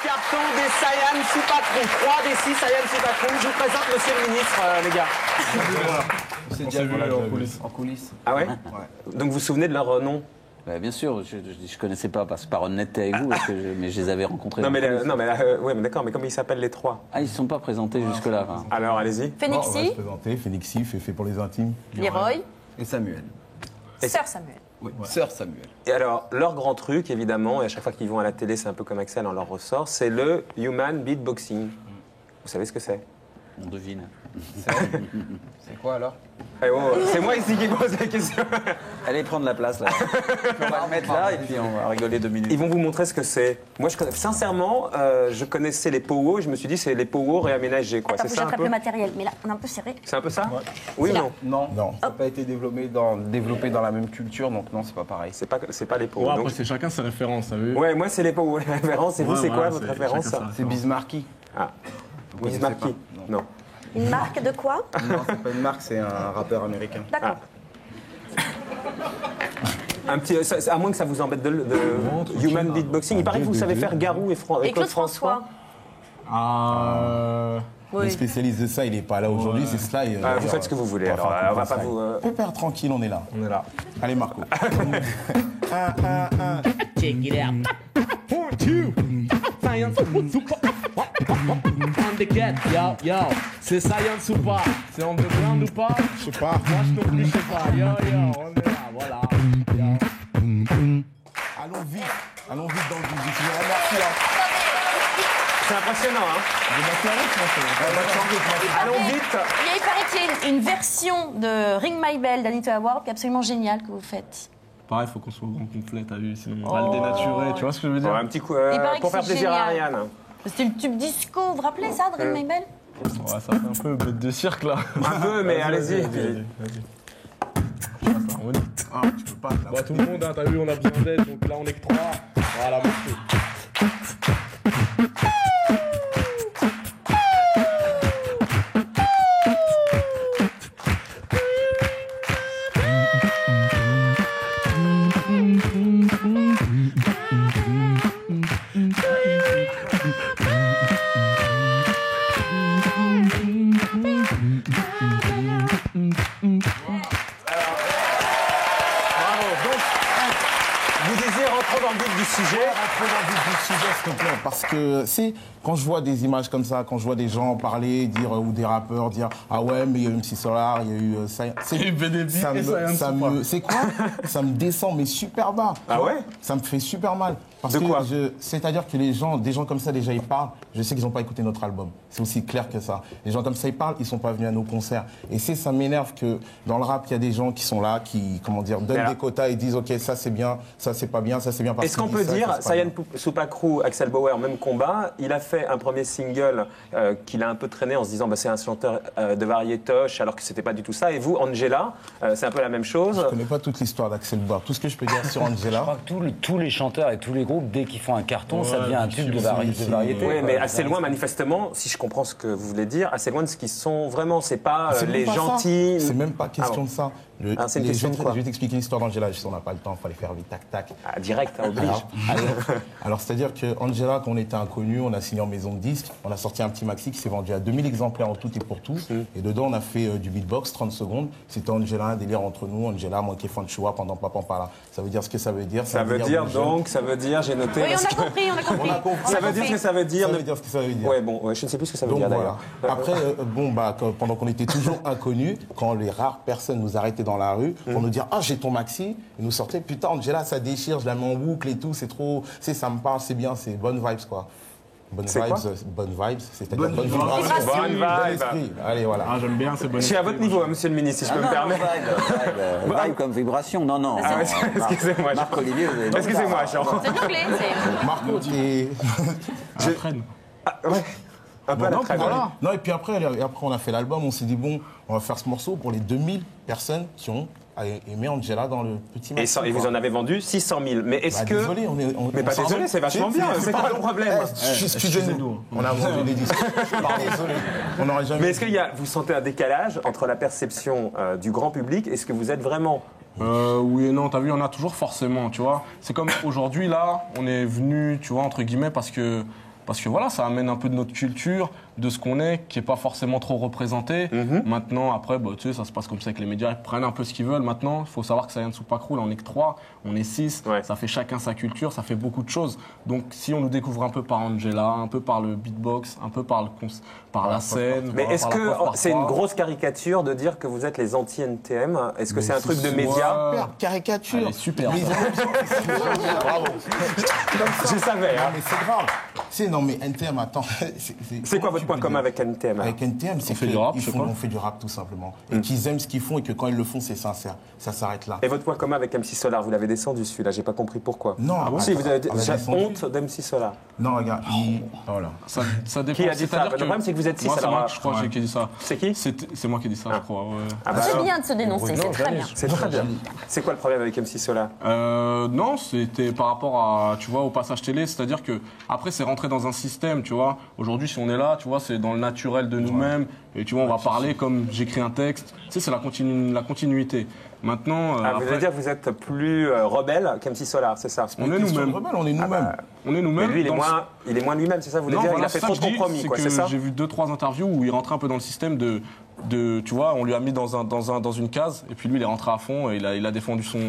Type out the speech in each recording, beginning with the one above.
carton des Sayan sous patron. 3 des 6 Sayan sous patron. Je vous présente monsieur le ministre, les gars. C'est déjà vu en coulisses. Ah ouais, Donc vous vous souvenez de leur nom? Bien sûr, je ne connaissais pas, parce que par honnêteté avec vous, mais je les avais rencontrés. Non mais d'accord, mais comment ils s'appellent les 3? Ah, ils ne sont pas présentés jusque-là. Hein. Alors allez-y. Phénixie. On va se présenter. Phénixie, fait pour les intimes. Leroy. Et Samuel. Sœur Samuel. Oui, sœur Samuel. Et alors, leur grand truc, évidemment, et à chaque fois qu'ils vont à la télé, c'est un peu comme Axel, on leur ressort, c'est le human beatboxing. Vous savez ce que c'est? On devine. C'est quoi alors? C'est moi ici qui pose la question. Allez prendre la place là. On va le mettre là et puis on va rigoler 2 minutes. Ils vont vous montrer ce que c'est. Moi, sincèrement, je connaissais les powo et je me suis dit, c'est les powo réaménagés, quoi. Attends, C'est faut ça que un j'attrape le peu? matériel, mais là, on est un peu serré. C'est un peu ça? Oui ou non? Non, ça n'a pas été développé dans la même culture, donc non, c'est pas pareil. C'est pas les powo. Ouais, après, Donc- c'est chacun ses références, t'as vu? Ouais, moi, c'est les powo, la référence. Et vous, Ouais, c'est quoi voilà, votre c'est référence? chacun sa C'est Bismarcky. Ah, Vous connaissez Bismarcky. pas? Non. Une marque de quoi? Non, c'est pas une marque, c'est un rappeur américain. D'accord. Un petit, à moins que ça vous embête de human beatboxing. Il paraît que vous savez faire Garou et Et Claude François. Le Oui. spécialiste de ça, il n'est pas là aujourd'hui, c'est cela. Vous faites ce que vous voulez. Alors, on va pas vous. Pépère, tranquille, on est là. On est là. Allez, Marco. Check it out. 1, 2, Science Super. On the get, yo, c'est Science ou pas? C'est underground ou pas? Je sais pas. Moi je non plus, je sais pas. Yo, on est là, voilà. Allons vite dans le vif. Je vous remercie. C'est impressionnant, hein? Allons vite. Il paraît qu'il y a une version de Ring My Bell d'Anita Award qui est absolument géniale que vous faites. Pareil, il faut qu'on soit au grand complet, t'as vu? Sinon, on va le dénaturer, tu vois ce que je veux dire? Un petit coup Il paraît que pour faire c'est plaisir à génial. Ariane. C'était le tube disco, vous vous rappelez ça de Ring My Bell? Ouais, ça fait un peu bête de cirque là. Un peu, mais allez-y. Vas-y. Ah, tu peux pas. Bah, tout le monde, hein, t'as vu, on a besoin d'aide, donc là on est que 3. Voilà, merci. Bravo. Donc, vous disiez rentrons dans le vif du sujet. Rentrons dans le vif du sujet, s'il te plaît, parce que c'est quand je vois des images comme ça, quand je vois des gens parler, dire ou des rappeurs dire ah ouais mais il y a eu MC Solar, il y a eu ça, c'est quoi? Ça me descend mais super bas. Ah ouais? Ça me fait super mal. Parce De que quoi? c'est-à-dire que des gens comme ça déjà ils parlent. Je sais qu'ils n'ont pas écouté notre album. C'est aussi clair que ça. Les gens comme ça ils parlent, ils sont pas venus à nos concerts. Et ça m'énerve que dans le rap il y a des gens qui sont là, qui donnent des quotas et disent ok ça c'est bien, ça c'est pas bien, ça c'est bien. Est-ce qu'on peut dire, Sayan Supakru, Axel Bauer, même combat, il a fait un premier single qu'il a un peu traîné en se disant bah, c'est un chanteur de variétoche alors que c'était pas du tout ça. Et vous, Angela, c'est un peu la même chose. Je connais pas toute l'histoire d'Axel Bauer. Tout ce que je peux dire sur Je Angela. crois que tous les chanteurs et tous les groupes, dès qu'ils font un carton, ça devient un tube de variété. Oui, mais quoi. assez loin, manifestement, si je comprends ce que vous voulez dire, assez loin de ce qu'ils sont vraiment. C'est pas C'est même les pas ça. gentils. C'est même pas question de ça. c'est une question de quoi? Je vais t'expliquer l'histoire d'Angela. On n'a pas le temps, il fallait faire vite, tac, tac. Ah, direct, hein, oblige. Alors, c'est-à-dire que Angela, quand on était inconnu, on a signé en maison de disques, on a sorti un petit maxi qui s'est vendu à 2000 exemplaires en tout et pour tous. Et dedans, on a fait du beatbox, 30 secondes. C'était Angela, un délire entre nous. Angela, moi qui est fan de Shoah pendant Papa Pala. Ça veut dire ce que ça veut dire. Ça veut dire donc, ça veut dire, j'ai noté. Oui, parce on a que- compris, on a compris. On a compris. On a Ça veut dire compris. ce que ça veut dire. Ça veut dire ce que ça veut dire. Ouais, bon, je ne sais plus ce que ça veut Donc dire voilà. d'ailleurs. Après, pendant qu'on était toujours inconnus, quand les rares personnes nous arrêtaient dans la rue pour nous dire ah j'ai ton maxi, ils nous sortaient putain Angela ça déchire, je la mets en boucle et tout, c'est trop, ça me parle, c'est bien, c'est bonne vibes quoi. Bonne C'est vibes, quoi c'est-à-dire bonne vibration. Bonne Bon vibe. esprit. Allez voilà. Ah, j'aime bien, c'est bon. Je suis à votre niveau, hein, monsieur le ministre, si je peux me permettre. Vibe comme vibration, non. Ah ouais, excusez-moi. Marc-Olivier, vous avez... Excusez-moi, Jean. C'est de l'anglais, c'est. Marco, t'es... Je traîne. Ouais. Un peu à la Non, traîne. voilà. Non, et puis après, on a fait l'album, on s'est dit, bon, on va faire ce morceau pour les 2000 personnes qui ont aimé Angela dans le petit Et, maxi. et vous en avez vendu 600 000. Mais est-ce Bah, que. désolé, Mais pas désolé, c'est vachement bien. C'est quoi le problème? Excusez-nous. On a vendu des disques. Désolé. On n'aurait jamais. Mais est-ce qu'il y a, vous sentez un décalage entre la perception du grand public et ce que vous êtes vraiment? Oui et non, t'as vu, on a toujours forcément, tu vois. C'est comme aujourd'hui, là, on est venu, tu vois, entre guillemets, parce parce que voilà, ça amène un peu de notre culture, de ce qu'on est, qui est pas forcément trop représenté. Maintenant, après, bah, tu sais, ça se passe comme ça avec les médias, ils prennent un peu ce qu'ils veulent. Maintenant, il faut savoir que Saiyan Super Crew, là, on est que 3, on est 6, ça fait chacun sa culture, ça fait beaucoup de choses. Donc, si on nous découvre un peu par Angela, un peu par le beatbox, un peu par la scène. Mais est-ce par la que coiffe c'est une parfois. grosse caricature de dire que vous êtes les anti-NTM? Est-ce que c'est un truc de médias? Super caricature. Elle est super. Mais ils ont- Bravo. Je savais. Non, Hein. mais c'est grave. Non, mais NTM, attends. C'est quoi votre point commun avec NTM? Avec NTM, c'est fait du rap, je sais pas. on fait du rap tout simplement. Et qu'ils aiment ce qu'ils font et que quand ils le font, c'est sincère. Ça s'arrête là. Et votre point commun avec MC Solar, vous l'avez descendu celui-là, j'ai pas compris pourquoi. Non, Si, vous avez on l'a j'ai descendu. honte d'MC Solar. Non, regarde. Voilà. Ça dépend. Qui a dit ça? C'est-à-dire Le problème, c'est que vous êtes 6, Moi, c'est alors, moi, je crois, qui ai dit ça. C'est qui? C'est moi qui ai dit ça, je crois. Ouais. Ah bah C'est alors, bien de se dénoncer, c'est très bien. c'est très bien. C'est quoi le problème avec MC Solar? Non, c'était par rapport à, tu vois, au passage télé, c'est-à-dire que après c'est rentré dans un système, tu vois. Aujourd'hui, si on est là, tu vois, c'est dans le naturel de nous-mêmes, et tu vois, on va parler comme j'écris un texte. Tu sais, c'est la continuité. Maintenant, Vous après, allez dire que vous êtes plus rebelle qu'MC Solar, c'est ça? on est nous-mêmes. On est nous-mêmes. On est Mais nous-mêmes. lui, il dans est moins lui-même, c'est ça? Vous voulez Non, dire? voilà, Il a fait ça trop que de je dis, compromis, quoi, que c'est ça? J'ai vu 2-3 interviews où il rentrait un peu dans le système de tu vois, on lui a mis dans une case, et puis lui, il est rentré à fond, et il a défendu son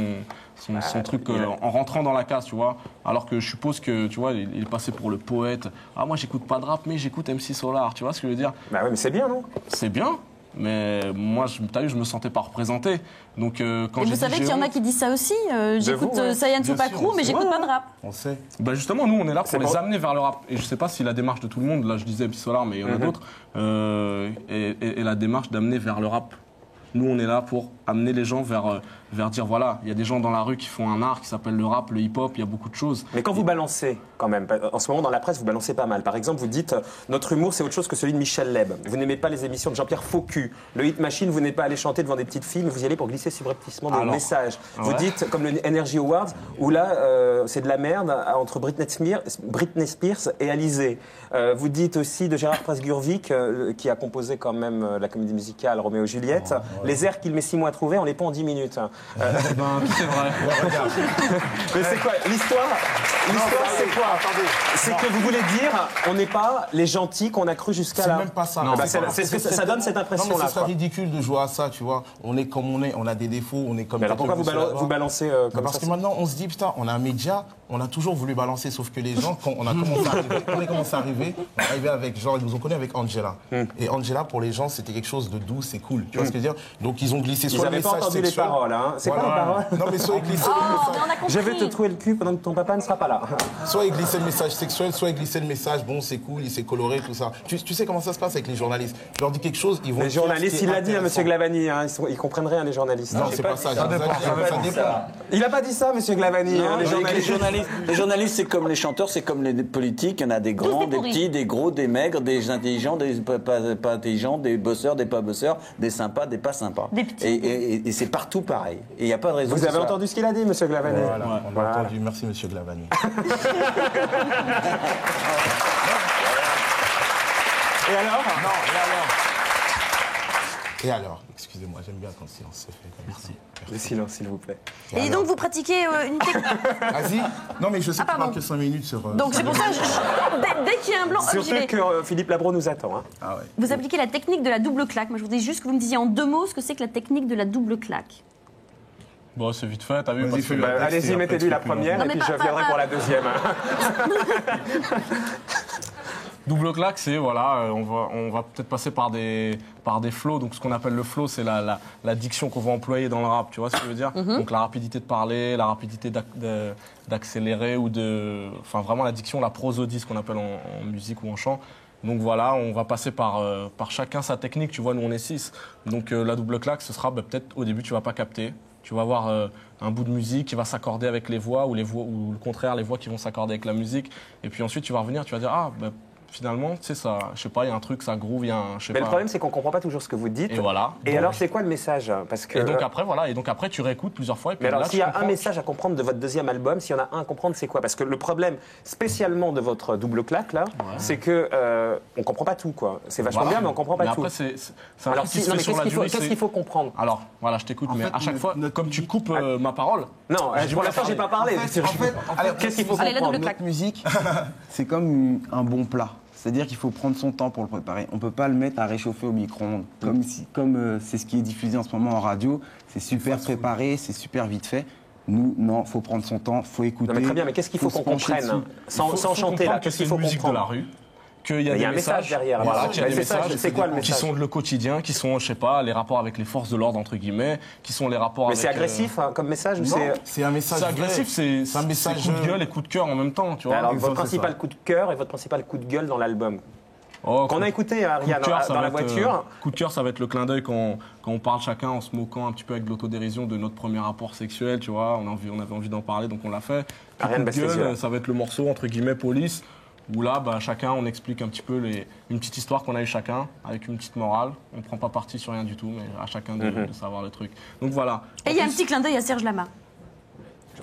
truc en rentrant dans la case, tu vois. Alors que je suppose que, tu vois, il est passé pour le poète. Ah, moi, j'écoute pas de rap, mais j'écoute MC Solar, tu vois ce que je veux dire? Bah oui, mais c'est bien, non? C'est bien, mais moi, t'as vu, je me sentais pas représenté. Donc, quand Et j'ai vous dit savez j'ai qu'il y en a honte- qui disent ça aussi. J'écoute vous, ouais. Saiyan Bien Super sûr, Crew, mais j'écoute pas de rap. On sait. Bah justement, nous, on est là C'est pour les bon. amener vers le rap. Et je sais pas si la démarche de tout le monde, là je disais MC Solar, mais il y en a d'autres, et la démarche d'amener vers le rap. Nous, on est là pour amener les gens vers dire, voilà, il y a des gens dans la rue qui font un art qui s'appelle le rap, le hip-hop, il y a beaucoup de choses. Mais quand vous balancez, quand même, en ce moment dans la presse, vous balancez pas mal. Par exemple, vous dites notre humour, c'est autre chose que celui de Michel Leb. Vous n'aimez pas les émissions de Jean-Pierre Faucu. Le Hit Machine, vous n'êtes pas allé chanter devant des petites filles, mais vous y allez pour glisser subrepticement des Alors, messages. Vous ouais. dites, comme le Energy Awards, où là, c'est de la merde entre Britney Spears et Alizé. Vous dites aussi de Gérard Pressgurvic, qui a composé quand même la comédie musicale Roméo et Juliette. Les airs qu'il met 6 mois à trouver, on les pond en 10 minutes. Ben, c'est vrai. Mais c'est quoi l'histoire? L'histoire, c'est quoi? C'est que vous voulez dire, on n'est pas les gentils qu'on a cru jusqu'à C'est là. même pas ça. Bah, C'est pas- c'est ce que ça donne cette Non, impression-là. mais ce serait quoi. ridicule de jouer à ça, tu vois. On est comme on est, on a des défauts, on est comme. Mais alors pourquoi vous balancez comme Parce ça? que maintenant, on se dit, putain, on a un média, on a toujours voulu balancer, sauf que les gens, quand on a commencé à arriver, on est arrivé avec, genre, ils nous ont connus avec Angela. Et Angela, pour les gens, c'était quelque chose de doux, c'est cool. Tu vois ce que je veux dire? Donc, ils ont glissé Ils soit le n'avaient pas message entendu les sexuel. paroles. Hein. C'est quoi les paroles? Non, mais soit ils glissaient Oh, le mais message. on a compris. Je vais te trouver le cul pendant que ton papa ne sera pas là. Soit ils glissaient le message sexuel, soit ils glissaient le message, bon, c'est cool, il s'est coloré, tout ça. Tu sais comment ça se passe avec les journalistes? Je leur dis quelque chose, ils vont. Les dire journalistes, ce qui est il l'a dit, hein, monsieur intéressant. Glavani, hein, ils comprennent rien, les journalistes. Non, c'est pas ça. Ça dépend. Il n'a pas dit ça, monsieur Glavani. hein, les journalistes. Les journalistes, c'est comme les chanteurs, c'est comme les politiques. Il y en a des grands, des des pourris. petits, des gros, des maigres, des intelligents, des pas intelligents, des bosseurs, des pas bosseurs, des sympas, des pas sympas. Des petits. Et c'est partout pareil. Et il n'y a pas de raison. Vous que avez ce soit- entendu ce qu'il a dit, monsieur Glavani? Voilà, on a Voilà. entendu. Merci, monsieur Glavani. Et alors? Et alors, excusez-moi, j'aime bien quand le silence se fait. Merci. Le silence, s'il vous plaît. Et donc, vous pratiquez une technique. Vas-y. Non, mais je sais que tu pardon. parles que 5 minutes sur. Donc, c'est pour ça, dès qu'il y a un blanc, j'y Surtout vais. que Philippe Labro nous attend. Hein. Ah ouais. Vous appliquez la technique de la double claque. Moi, je voudrais juste que vous me disiez en 2 mots ce que c'est que la technique de la double claque. Bon, c'est vite fait, t'as vu? Vas-y, parce que- fais-le. Bah, Après, allez-y, c'est mettez-lui la après, tu première Non, et mais puis pas- je viendrai pas- pour la deuxième. Double claque, c'est voilà, on va peut-être passer par des flows. Donc ce qu'on appelle le flow, c'est la diction qu'on va employer dans le rap. Tu vois ce que je veux dire? Donc la rapidité de parler, la rapidité d'accélérer ou enfin vraiment la diction, la prosodie, ce qu'on appelle en musique ou en chant. Donc voilà, on va passer par chacun sa technique. Tu vois, nous on est 6. Donc la double claque, ce sera peut-être au début tu vas pas capter. Tu vas avoir un bout de musique qui va s'accorder avec les voix ou le contraire, les voix qui vont s'accorder avec la musique. Et puis ensuite tu vas revenir, tu vas dire finalement, tu sais, ça, je sais pas, il y a un truc, ça groove, il y a un, je sais Mais pas. le problème, c'est qu'on comprend pas toujours ce que vous dites. Et voilà. Et alors, c'est quoi le message? Parce que. Et donc après, voilà, et donc après, tu réécoutes plusieurs fois. Et puis Mais alors, là, s'il y tu a un comprends. message à comprendre de votre deuxième album, s'il y en a un à comprendre, c'est quoi? Parce que le problème, spécialement de votre double claque, là, c'est que on comprend pas tout, quoi. C'est vachement Voilà. bien, mais on comprend pas Mais tout. après, c'est un Alors, truc qui se non, fait mais sur la durée. qu'est-ce qu'il faut comprendre? Alors, voilà, je t'écoute, mais fait, à chaque fois, notre comme tu musique- coupes ma parole, Non, pour l'instant, j'ai pas parlé. Qu'est-ce qu'il faut Allez, la comprendre? double claque. Notre musique, c'est comme un bon plat. C'est-à-dire qu'il faut prendre son temps pour le préparer. On ne peut pas le mettre à réchauffer au micro-ondes. Comme c'est ce qui est diffusé en ce moment en radio, c'est super préparé, c'est super vite fait. Nous, non, faut prendre son temps, faut écouter. Non, mais très bien, mais qu'est-ce qu'il faut se qu'on pencher comprenne dessus. sans chanter là? comprendre que Qu'est-ce c'est qu'il faut une musique de la comprendre? rue, qu'il y a Il y des a un message derrière. Voilà, bien qu'il y a sûr. des Mais c'est ça, messages c'est quoi le qui message? sont le quotidien, qui sont, je sais pas, les rapports avec les forces de l'ordre, entre guillemets, qui sont les rapports Mais avec... c'est agressif hein, comme message ou non. c'est. C'est un message C'est agressif, vrai. c'est un message coup de gueule et coup de cœur en même temps, tu vois. Alors, exemple, votre c'est principal ça. coup de cœur et votre principal coup de gueule dans l'album Oh, qu'on a écouté, Ariane, dans la voiture. Coup de cœur, ça va être le clin d'œil quand on parle chacun en se moquant un petit peu avec de l'autodérision de notre premier rapport sexuel, tu vois. On avait envie d'en parler, donc on l'a fait. Puis Ariane coup de baisse les gueule, yeux. ça va être le morceau, entre guillemets, police, où là, bah, chacun, on explique un petit peu une petite histoire qu'on a eu chacun, avec une petite morale. On ne prend pas parti sur rien du tout, mais à chacun de savoir le truc. Donc voilà. Et il y a un petit clin d'œil à Serge Lama.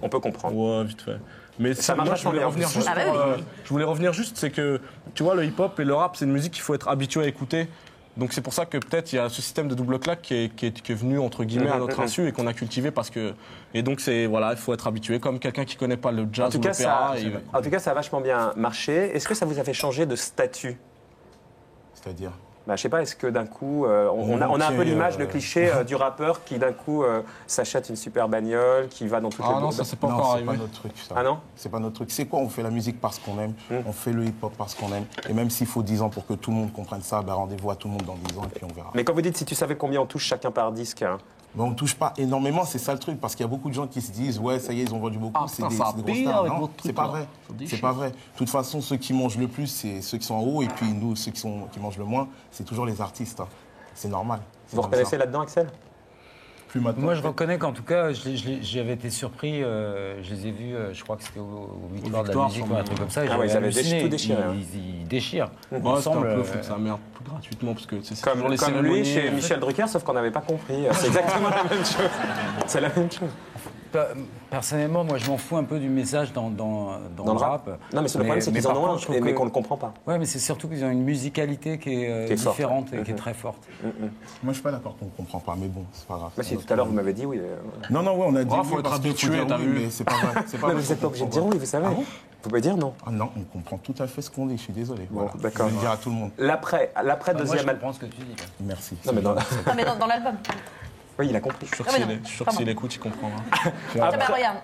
On peut comprendre. Ouais, vite fait. Mais Ça marche moi, je voulais vachement revenir bien. juste. Ah bah oui. Je voulais revenir juste, c'est que tu vois, le hip-hop et le rap, c'est une musique qu'il faut être habitué à écouter. Donc c'est pour ça que peut-être il y a ce système de double claque qui est venu entre guillemets à notre insu et qu'on a cultivé parce que et donc c'est voilà, il faut être habitué comme quelqu'un qui connaît pas le jazz ou l'opéra. En tout cas, ça a vachement bien marché. Est-ce que ça vous a fait changer de statut? C'est-à-dire Bah, je sais pas, est-ce que d'un coup, on a un peu l'image, le cliché du rappeur qui d'un coup s'achète une super bagnole, qui va dans toutes les Ah non, bourses. ça c'est pas Non, encore c'est pas arrivé. notre truc, ça. Ah non? C'est pas notre truc. C'est quoi? On fait la musique parce qu'on aime. On fait le hip-hop parce qu'on aime. Et même s'il faut 10 ans pour que tout le monde comprenne ça, bah, rendez-vous à tout le monde dans 10 ans et puis on verra. Mais quand vous dites si tu savais combien on touche chacun par disque, hein, Mais on ne touche pas énormément, c'est ça le truc. Parce qu'il y a beaucoup de gens qui se disent, ouais, ça y est, ils ont vendu beaucoup. Ah, c'est putain, des, ça c'est des grosses pire stars. avec Non, votre truc, c'est pas là. vrai. Ça déchire. C'est pas vrai. De toute façon, ceux qui mangent le plus, c'est ceux qui sont en haut. Et puis nous, ceux qui mangent le moins, c'est toujours les artistes. hein. C'est normal. C'est vous comme reconnaissez ça. là-dedans, Axel? Plus maintenant. Moi, je reconnais qu'en tout cas, j'avais été surpris. Je les ai vus, je crois que c'était au Victoire de la Victoire, musique ou sûrement. un truc comme ça. et Ah ouais, j'avais ils avaient halluciné. tout déchiré, hein. Ils déchirent. Ouais, c'est un Ensemble, peu foutre sa merde gratuitement parce que c'est Comme toujours les lui cérémonies. chez Michel Drucker, sauf qu'on n'avait pas compris. C'est exactement la même chose. C'est la même chose. Personnellement, moi, je m'en fous un peu du message dans Dans le rap. Non, mais le problème, c'est qu'ils par en ont contre, un, je trouve mais que- qu'on ne le comprend pas. Ouais, mais c'est surtout qu'ils ont une musicalité qui est, Qui est forte, différente ouais. et qui est très forte. Moi, je suis pas d'accord qu'on ne comprend pas, mais bon, c'est pas grave. Bah, si, tout à l'heure, vous m'avez dit oui. Non, non, ouais, on a dit Ouais, oui faut être parce qu'il habitué, dire t'as oui, vu. mais c'est pas vrai. C'est pas Non, vrai mais vous n'êtes pas qu'on obligé de comprend dire oui, vous savez. Ah bon Vous pouvez dire non. Ah non, on comprend tout à fait ce qu'on dit, je suis désolé. Voilà. d'accord. Je vais le dire à tout le monde. L'après Moi, je deuxième album. comprends ce que tu dis. là. Merci. Non, mais dans Non, mais dans l'album. Oui, il a compris. Je suis sûr Ah, que mais s'il non, je suis sûr que pardon. s'il écoute, il comprendra. Ah, bah, regarde.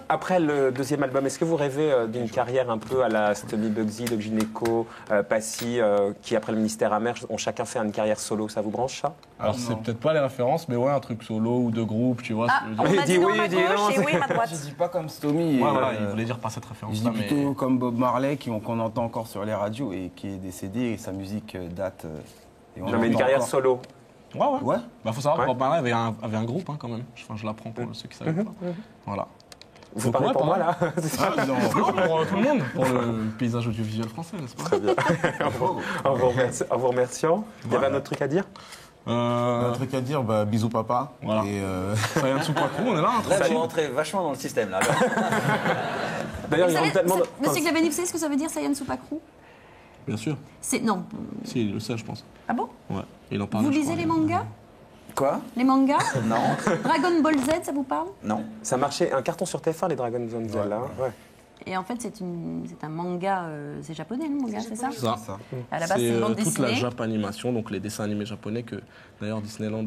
Après le deuxième album, est-ce que vous rêvez d'une carrière un peu à la Stomy Bugsy, Doc Gynéco, Passy, qui après le ministère amer ont chacun fait une carrière solo? Ça vous branche ça? Alors c'est peut-être pas les références, mais ouais, un truc solo ou de groupe, tu vois. Ah, ce que je veux on dire. m'a dit dit non oui, ma dis non, gauche et oui ma Je droite. dis pas comme Stomy. Ouais, voilà, il voulait dire pas cette Je référence-là, dis mais plutôt comme Bob Marley qu'on entend encore sur les radios et qui est décédé et sa musique date. Et on Non, mais une l'entend carrière encore. solo. ouais. Ouais. Bah faut savoir Ouais. que Bob Marley avait un groupe hein, quand même. Enfin, je l'apprends pour ceux qui savaient pas. Voilà. Vous Donc, parlez ouais, pour pas moi mal. là? Ah, non. Non, pour tout le monde, pour le paysage audiovisuel français, n'est-ce pas? En vous remerciant. Il y avait un autre truc à dire? Un truc à dire, bah, bisous papa. Voilà. Et Sayan Soupakou, on est là, hein, Là, tranquille. vous rentrez vachement dans le système, là. D'ailleurs, Vous il y a savez, tellement de... Monsieur Glaveni, vous savez ce que ça veut dire, Sayan Soupakrou? Bien sûr. C'est non. Si, il le sait, je pense. Ah bon? Ouais. Il en parle. Vous je lisez crois. les mangas? Quoi? Les mangas? Non, Dragon Ball Z, ça vous parle? non. Ça marchait, un carton sur TF1, les Dragon Zone Z, là. Ouais. Et en fait, c'est un manga, c'est japonais le manga, c'est ça? C'est ça. À la base, c'est une bande toute la dessinée. Japanimation, donc les dessins animés japonais que d'ailleurs Disneyland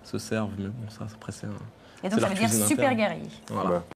se servent, mais bon, ça après c'est un. Et c'est donc ça leur veut dire cuisine super interne. guerrier. Voilà.